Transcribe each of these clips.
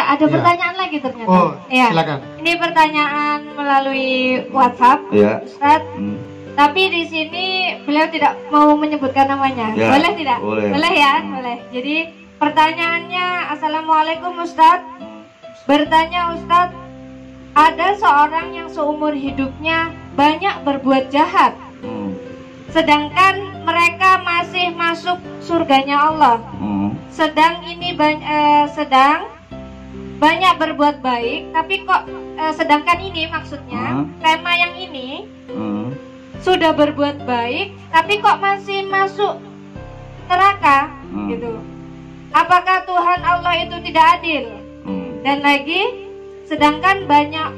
ada pertanyaan lagi ternyata. Oh, ya. Silakan. Ini pertanyaan melalui WhatsApp, Ya. Ustaz. Tapi di sini beliau tidak mau menyebutkan namanya. Ya, Boleh tidak? boleh. Boleh ya, boleh. Jadi pertanyaannya, Assalamualaikum Ustaz. Bertanya Ustaz, ada seorang yang seumur hidupnya banyak berbuat jahat, sedangkan mereka masih masuk surganya Allah. Sedang banyak berbuat baik, tapi kok sedangkan ini maksudnya tema yang ini sudah berbuat baik, tapi kok masih masuk neraka, gitu. Apakah Tuhan Allah itu tidak adil? Dan lagi, sedangkan banyak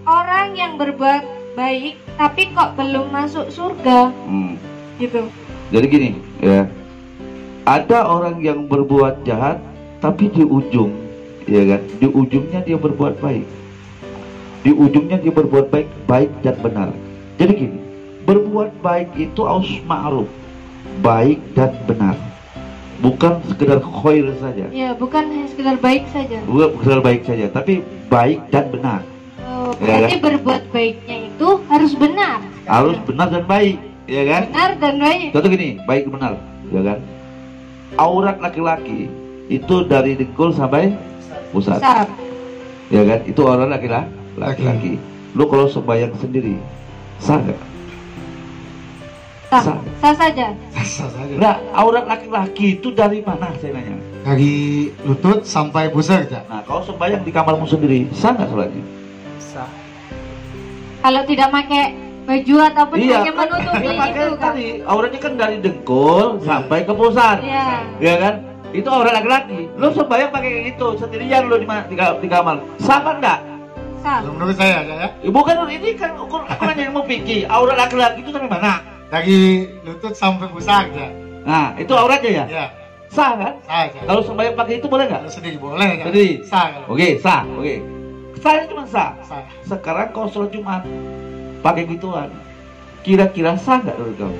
orang yang berbuat baik, tapi kok belum masuk surga, gitu. Jadi gini, ya, ada orang yang berbuat jahat, tapi di ujung, ya kan, di ujungnya dia berbuat baik. Di ujungnya dia berbuat baik dan benar. Jadi gini, berbuat baik itu aus ma'ruf, baik dan benar, bukan sekedar khair saja. Ya, bukan hanya sekedar baik saja. Bukan sekedar baik saja, tapi baik dan benar. Oh, Ya berarti kan? berbuat baiknya itu harus benar. Harus benar dan baik, ya kan? Benar dan baik. Contoh gini, baik benar, ya kan? Aurat laki-laki itu dari dengkul sampai pusat, Sab. ya kan? Itu aurat laki-laki. Lu kalau sembahyang sendiri, sah nggak? Sah saja. Sah saja. Nah, aurat laki-laki itu dari mana saya nanya? Dari lutut sampai pusar aja. Nah, kalau sembahyang di kamarmu sendiri, sah nggak sholatnya? Sah. Kalau tidak pakai baju ataupun hanya kan, menutupi dia pakai itu kan. tadi, auratnya kan dari dengkul sampai ke pusat, Iya. ya kan? Itu aurat laki-laki. Lu sembahyang pakai kayak gitu sendirian lu di kamar, sah apa enggak? Sah. Kalau menurut saya aja ya. Bukan, ini kan ukuran yang mau pikir. Aurat laki-laki itu dari mana? Dari lutut sampai pusar aja. Nah, itu auratnya ya? Ya, Sah kan? sah aja. Kalau sembahyang pakai itu boleh nggak? Kalau sendiri boleh ya. Sendiri? Sah kalau. Oke, sah. Oke. Sahnya cuma sah. Sah. Sekarang kalau sholat Jumat pakai gituan, kira-kira sah nggak menurut kamu?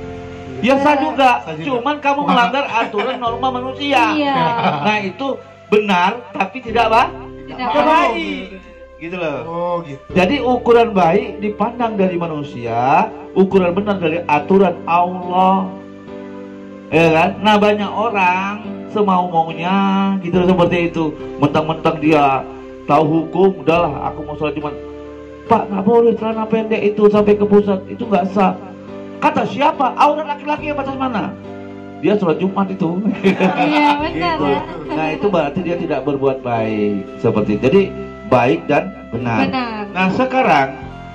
Ya sah juga. Sah juga. Cuman kamu melanggar aturan norma manusia. Iya. Nah, itu benar tapi tidak Tidak baik. Gitu loh. Oh gitu. Jadi ukuran baik dipandang dari manusia, ukuran benar dari aturan Allah, ya kan? Nah, banyak orang semau-maunya gitu seperti itu, mentang-mentang dia tahu hukum, udahlah aku mau sholat Jumat. Pak, nggak boleh celana pendek itu sampai ke pusat, itu nggak sah. Kata siapa? Aurat laki-laki yang batas mana? Dia sholat Jumat itu. Iya, benar Gitu. ya. Nah, itu berarti dia tidak berbuat baik seperti itu. Jadi baik dan benar. Benar. Nah, sekarang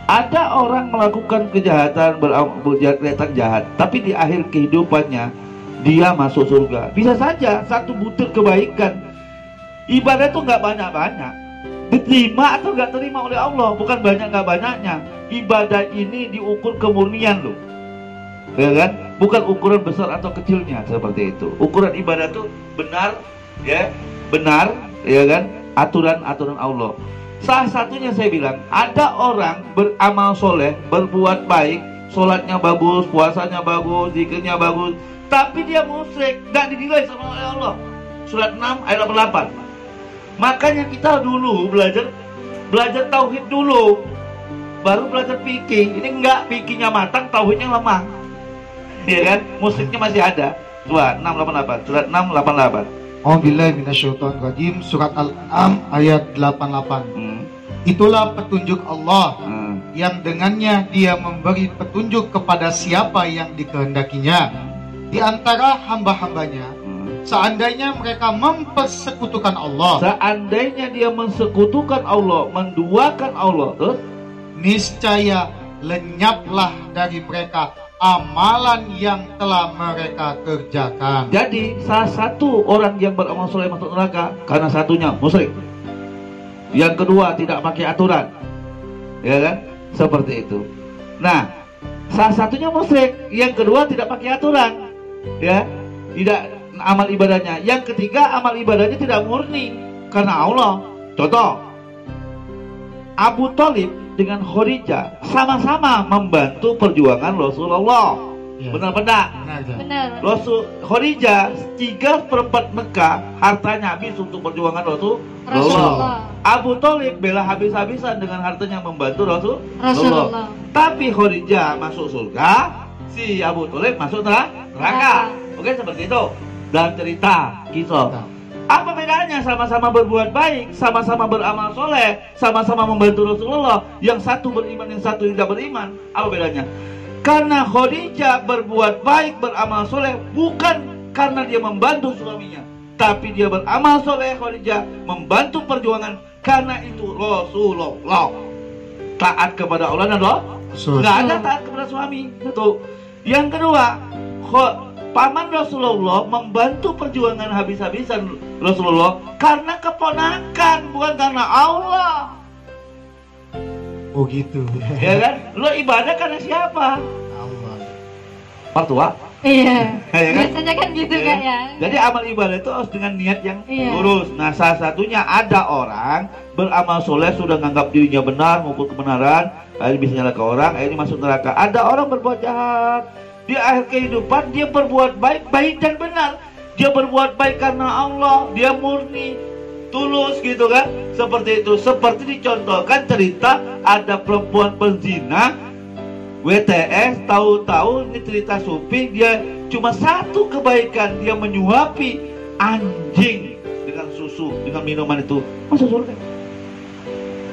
ada orang melakukan kejahatan, kelihatan jahat, tapi di akhir kehidupannya dia masuk surga. Bisa saja satu butir kebaikan, ibadah itu nggak banyak-banyak, diterima atau nggak terima oleh Allah, bukan banyak nggak banyaknya. Ibadah ini diukur kemurnian loh, ya kan? Bukan ukuran besar atau kecilnya seperti itu. Ukuran ibadah itu benar, ya, benar, ya kan? Aturan-aturan Allah. Salah satunya saya bilang, ada orang beramal soleh, berbuat baik, sholatnya bagus, puasanya bagus, zikirnya bagus, tapi dia musyrik, nggak dinilai sama oleh Allah. Surat 6 ayat 88. Makanya kita dulu belajar tauhid dulu, baru belajar fikih. Ini enggak, fikihnya matang, tauhidnya lemah. Ya kan? Musyriknya masih ada. Surat 688, surat 688. Auzubillahi minasyaitonirrajim. Surat Al-An'am ayat 88. Itulah petunjuk Allah yang dengannya dia memberi petunjuk kepada siapa yang dikehendakinya di antara hamba-hambanya. Seandainya mereka mempersekutukan Allah, Seandainya dia mensekutukan Allah, menduakan Allah, terus niscaya lenyaplah dari mereka amalan yang telah mereka kerjakan. jadi salah satu orang yang beramal soleh masuk neraka karena satunya musyrik, yang kedua tidak pakai aturan, ya kan? Seperti itu. Nah, salah satunya musyrik, yang kedua tidak pakai aturan, ya, tidak amal ibadahnya, yang ketiga amal ibadahnya tidak murni karena Allah. Contoh, Abu Thalib dengan Khadijah sama-sama membantu perjuangan Rasulullah. Ya. Benar benar. Benar. Rasul Khadijah 3/4 Mekah hartanya habis untuk perjuangan Rasulullah. Abu Thalib bela habis-habisan dengan hartanya membantu Rasulullah. Rasulullah. Tapi Khadijah masuk surga, si Abu Thalib masuk neraka. Oke, seperti itu. Dan cerita kisah. Apa bedanya? Sama-sama berbuat baik, sama-sama beramal soleh, sama-sama membantu Rasulullah. Yang satu beriman, yang satu tidak beriman. Apa bedanya? Karena Khadijah berbuat baik, beramal soleh bukan karena dia membantu suaminya, tapi dia beramal soleh. Khadijah membantu perjuangan karena itu Rasulullah. Taat kepada Allah dan Rasul. Nggak ada taat kepada suami. Satu. Yang kedua, paman Rasulullah membantu perjuangan habis-habisan Rasulullah karena keponakan, bukan karena Allah. Oh gitu. Ya kan? Lo ibadah karena siapa? Allah. Mertua. Iya. Ya kan? Biasanya kan gitu Kak ya. Jadi amal ibadah itu harus dengan niat yang Iya. lurus. Nah, salah satunya ada orang beramal soleh sudah menganggap dirinya benar, mengukur kebenaran, akhirnya bisa nyalakan orang, akhirnya masuk neraka. Ada orang berbuat jahat. Di akhir kehidupan dia berbuat baik dan benar. Dia berbuat baik karena Allah, dia murni, tulus gitu kan. Seperti itu. Seperti dicontohkan cerita ada perempuan penzina WTS, tahu-tahu ini cerita sufi, dia cuma satu kebaikan, dia menyuapi anjing dengan susu, dengan minuman itu, masuk surga.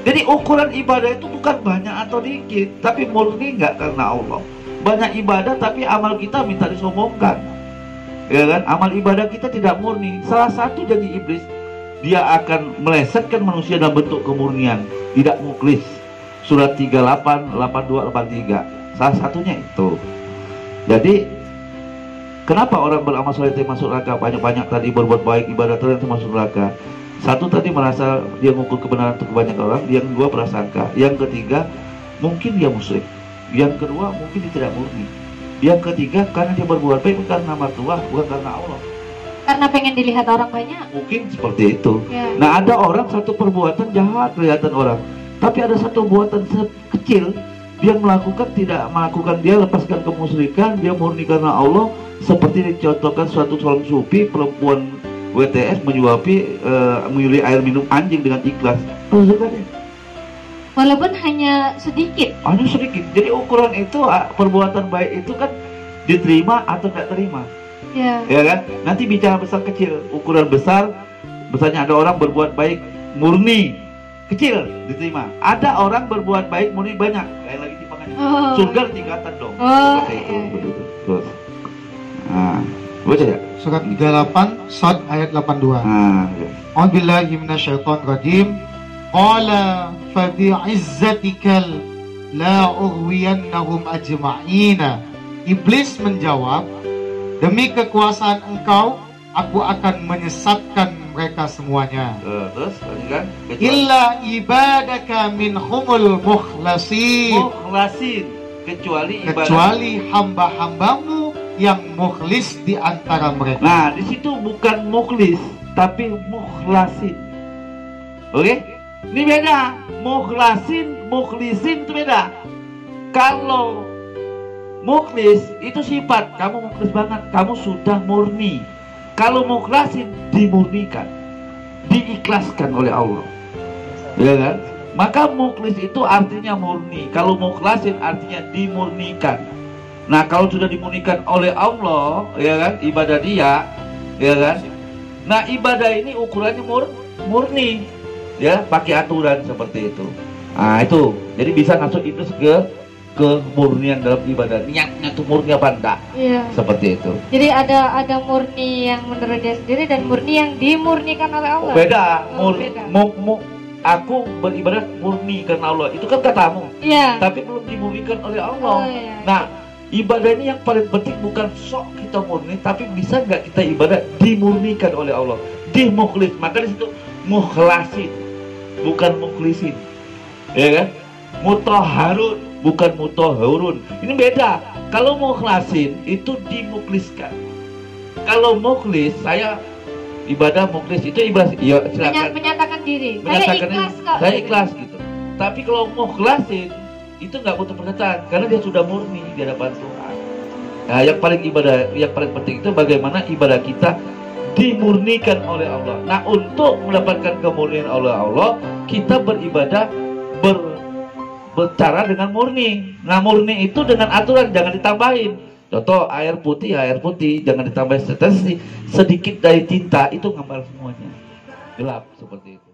Jadi ukuran ibadah itu bukan banyak atau dikit, tapi murni nggak karena Allah. Banyak ibadah tapi amal kita minta disombongkan, ya kan? Amal ibadah kita tidak murni. Salah satu janji iblis, dia akan melesetkan manusia dalam bentuk kemurnian, tidak mukhlis. Surat 38, 82, 83. Salah satunya itu. Jadi kenapa orang beramal soleh itu masuk neraka? Banyak-banyak tadi berbuat baik, ibadah terus masuk neraka. Satu tadi merasa dia mengukur kebenaran untuk kebanyakan orang. Yang kedua prasangka. Yang ketiga mungkin dia musyrik. Yang kedua mungkin dia tidak murni. Yang ketiga karena dia berbuat baik bukan karena mertua, bukan karena Allah. Karena pengen dilihat orang banyak. Mungkin seperti itu. Ya. Nah, ada orang satu perbuatan jahat kelihatan orang, tapi ada satu perbuatan kecil dia melakukan, tidak melakukan, dia lepaskan kemusyrikan, dia murni karena Allah. Seperti dicontohkan suatu seorang sufi, perempuan WTS menyuapi menyuli air minum anjing dengan ikhlas. Walaupun hanya sedikit. Hanya sedikit. Jadi ukuran itu perbuatan baik itu kan diterima atau tidak terima. Ya. Ya kan? Nanti bicara besar kecil. Ukuran besar, besarnya ada orang berbuat baik murni, kecil diterima. Ada orang berbuat baik murni banyak. Kayak lagi timbangannya. Oh. Surga tingkatan dong. Oh, Seperti itu. Begitu. Terus. Nah, baca ya. Surat 38 Sad ayat 82. Nah, ya. A'udzubillahi minasyaitonir rajim. Qala fa bi'izzatikal la ughwiyannahum ajma'ina. Iblis menjawab, demi kekuasaan engkau, aku akan menyesatkan mereka semuanya. Terus kan? Illa ibadaka minhumul mukhlasin. Mukhlasin, kecuali ibadah. Kecuali hamba-hambamu yang mukhlis di antara mereka. Nah, di situ bukan mukhlis, tapi mukhlasin. Oke? Ini beda. Mukhlasin, mukhlisin itu beda. Kalau mukhlis itu sifat, kamu mukhlis banget, kamu sudah murni. Kalau mukhlasin dimurnikan, diikhlaskan oleh Allah, ya kan? Maka mukhlis itu artinya murni. Kalau mukhlasin artinya dimurnikan. Nah, kalau sudah dimurnikan oleh Allah, ya kan, ibadah dia, ya kan? Nah, ibadah ini ukurannya murni, ya, pakai aturan seperti itu. Nah, itu. Jadi bisa masuk iblis ke kemurnian dalam ibadah. Niatnya tuh murni apa enggak? Iya. Seperti itu. Jadi ada murni yang menurut dia sendiri dan murni yang dimurnikan oleh Allah. Beda. Beda. Aku beribadah murni karena Allah. Itu kan katamu. Iya. Tapi belum dimurnikan oleh Allah. Oh, iya. Nah, ibadah ini yang paling penting bukan sok kita murni, tapi bisa nggak kita ibadah dimurnikan oleh Allah, dimukhlis. Maka di situ mukhlasin, bukan mukhlisin, ya kan? Mutahharun, bukan mutahharun. Ini beda. Kalau mukhlasin itu dimukhliskan. Kalau mukhlis, saya ibadah mukhlis itu ibadah, ya silakan. Menyatakan diri. Saya Menyatakan ikhlas diri. kok. Saya ikhlas gitu. Tapi kalau mukhlasin itu nggak butuh pernyataan karena dia sudah murni di hadapan Tuhan. Nah, yang paling penting itu bagaimana ibadah kita dimurnikan oleh Allah. Nah, untuk mendapatkan kemurnian oleh Allah, kita beribadah bercara dengan murni. Nah, murni itu dengan aturan, jangan ditambahin. Contoh air putih, jangan ditambah sedikit dari tinta, itu ngambil semuanya. Gelap seperti itu.